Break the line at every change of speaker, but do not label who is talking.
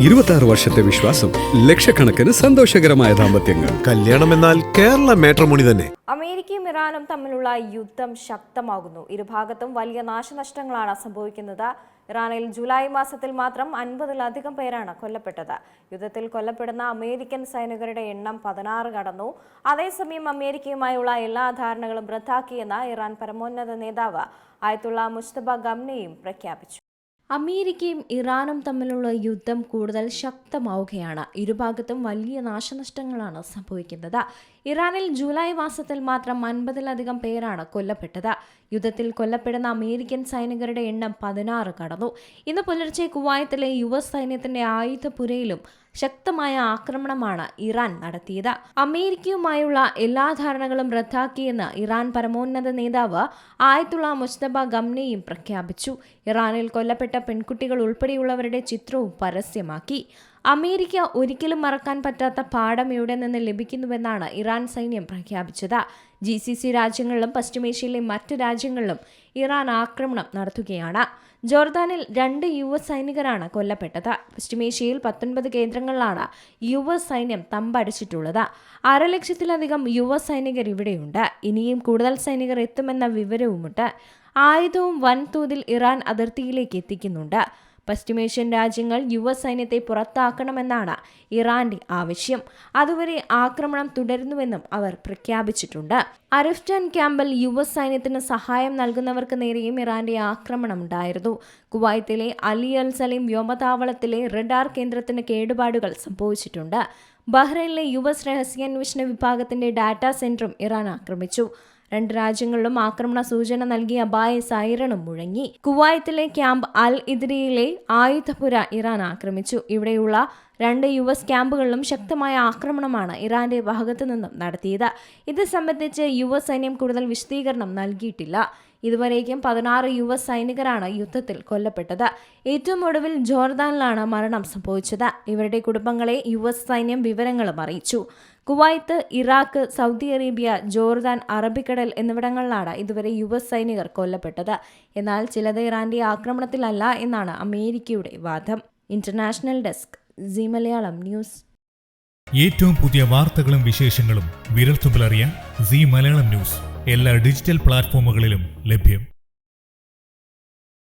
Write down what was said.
26 വർഷത്തെ വിശ്വാസം, ലക്ഷക്കണക്കിന് സന്തോഷകരമായ ദാമ്പത്യങ്ങൾ.
കല്യാണം എന്നാൽ കേരള മാട്രിമോണി തന്നെ.
അമേരിക്കയും ഇറാനും തമ്മിലുള്ള യുദ്ധം ശക്തമാകുന്നു. ഇരുഭാഗത്തും വലിയ നാശനഷ്ടങ്ങളാണ് സംഭവിക്കുന്നത്. ഇറാനിൽ ജൂലൈ മാസത്തിൽ മാത്രം 50-ലധികം പേരാണ് കൊല്ലപ്പെട്ടത്. യുദ്ധത്തിൽ കൊല്ലപ്പെടുന്ന അമേരിക്കൻ സൈനികരുടെ എണ്ണം 16 കടന്നു. അതേസമയം അമേരിക്കയുമായുള്ള എല്ലാ ധാരണകളും റദ്ദാക്കിയെന്ന് ഇറാൻ പരമോന്നത നേതാവ് ആയത്തുള്ള മുസ്തഫ ഖംനേയി പ്രഖ്യാപിച്ചു. അമേരിക്കയും ഇറാനും തമ്മിലുള്ള യുദ്ധം കൂടുതൽ ശക്തമാവുകയാണ്. ഇരുഭാഗത്തും വലിയ നാശനഷ്ടങ്ങളാണ് സംഭവിക്കുന്നത്. ഇറാനിൽ ജൂലൈ മാസത്തിൽ മാത്രം 50-ലധികം പേരാണ് കൊല്ലപ്പെട്ടത്. യുദ്ധത്തിൽ കൊല്ലപ്പെടുന്ന അമേരിക്കൻ സൈനികരുടെ എണ്ണം 16 കടന്നു. ഇന്ന് പുലർച്ചെ കുവൈത്തിലെ US സൈന്യത്തിന്റെ ആയുധപുരയിലും ശക്തമായ ആക്രമണമാണ് ഇറാൻ നടത്തിയത്. അമേരിക്കയുമായുള്ള എല്ലാ ധാരണകളും റദ്ദാക്കിയെന്ന് ഇറാൻ പരമോന്നത നേതാവ് ആയത്തുള്ള മുസ്തഫ ഖംനേയി പ്രഖ്യാപിച്ചു. ഇറാനിൽ കൊല്ലപ്പെട്ട പെൺകുട്ടികൾ ഉൾപ്പെടെയുള്ളവരുടെ ചിത്രവും പരസ്യമാക്കി. അമേരിക്ക ഒരിക്കലും മറക്കാൻ പറ്റാത്ത പാഠം ഇവിടെ നിന്ന് ലഭിക്കുന്നുവെന്നാണ് ഇറാൻ സൈന്യം പ്രഖ്യാപിച്ചത്. GCC രാജ്യങ്ങളിലും പശ്ചിമേഷ്യയിലെ മറ്റ് രാജ്യങ്ങളിലും ഇറാൻ ആക്രമണം നടത്തുകയാണ്. ജോർദാനിൽ 2 US സൈനികരാണ് കൊല്ലപ്പെട്ടത്. പശ്ചിമേഷ്യയിൽ 19 കേന്ദ്രങ്ങളിലാണ് US സൈന്യം തമ്പടിച്ചിട്ടുള്ളത്. 1,00,000-ലധികം US സൈനികർ ഇവിടെയുണ്ട്. ഇനിയും കൂടുതൽ സൈനികർ എത്തുമെന്ന വിവരവുമുണ്ട്. ആയുധവും വൻതോതിൽ ഇറാൻ അതിർത്തിയിലേക്ക് എത്തിക്കുന്നുണ്ട്. പശ്ചിമേഷ്യൻ രാജ്യങ്ങൾ US സൈന്യത്തെ പുറത്താക്കണമെന്നാണ് ഇറാന്റെ ആവശ്യം. അതുവരെ ആക്രമണം തുടരുന്നുവെന്നും അവർ പ്രഖ്യാപിച്ചിട്ടുണ്ട്. അരിഫ്റ്റാൻ ക്യാമ്പിൽ US സൈന്യത്തിന് സഹായം നൽകുന്നവർക്ക് നേരെയും ഇറാന്റെ ആക്രമണം ഉണ്ടായിരുന്നു. കുവൈത്തിലെ അലി അൽ സലീം വ്യോമതാവളത്തിലെ റഡാർ കേന്ദ്രത്തിന് കേടുപാടുകൾ സംഭവിച്ചിട്ടുണ്ട്. ബഹ്റൈനിലെ US രഹസ്യാന്വേഷണ വിഭാഗത്തിന്റെ ഡാറ്റാ സെന്ററും ഇറാൻ ആക്രമിച്ചു. 2 രാജ്യങ്ങളിലും ആക്രമണ സൂചന നൽകിയ അപായ സൈറണും മുഴങ്ങി. കുവൈത്തിലെ ക്യാമ്പ് അൽ ഇദ്രിയിലെ ആയുധപുര ഇറാൻ ആക്രമിച്ചു. ഇവിടെയുള്ള 2 US ക്യാമ്പുകളിലും ശക്തമായ ആക്രമണമാണ് ഇറാന്റെ ഭാഗത്തു നിന്നും നടത്തിയത്. ഇത് സംബന്ധിച്ച് US സൈന്യം കൂടുതൽ വിശദീകരണം നൽകിയിട്ടില്ല. ഇതുവരേക്കും 16 US സൈനികരാണ് യുദ്ധത്തിൽ കൊല്ലപ്പെട്ടത്. ഏറ്റവും ഒടുവിൽ ജോർദാനിലാണ് മരണം സംഭവിച്ചത്. ഇവരുടെ കുടുംബങ്ങളെ US സൈന്യം വിവരങ്ങളും അറിയിച്ചു. Kuwait, Iraq, Saudi Arabia, Jordan, അറബിക്കടൽ എന്നിവിടങ്ങളിലാണ് ഇതുവരെ US സൈനികർ കൊല്ലപ്പെട്ടത്. എന്നാൽ ചിലത് ഇറാന്റെ ആക്രമണത്തിലല്ല എന്നാണ് അമേരിക്കയുടെ വാദം. International desk, Zee Malayalam News.
ഏറ്റവും പുതിയ വാർത്തകളും വിശേഷങ്ങളും വിരൽത്തുമ്പിലറിയാൻ സീ മലയാളം ന്യൂസ് എല്ലാ ഡിജിറ്റൽ പ്ലാറ്റ്ഫോമുകളിലും ലഭ്യം.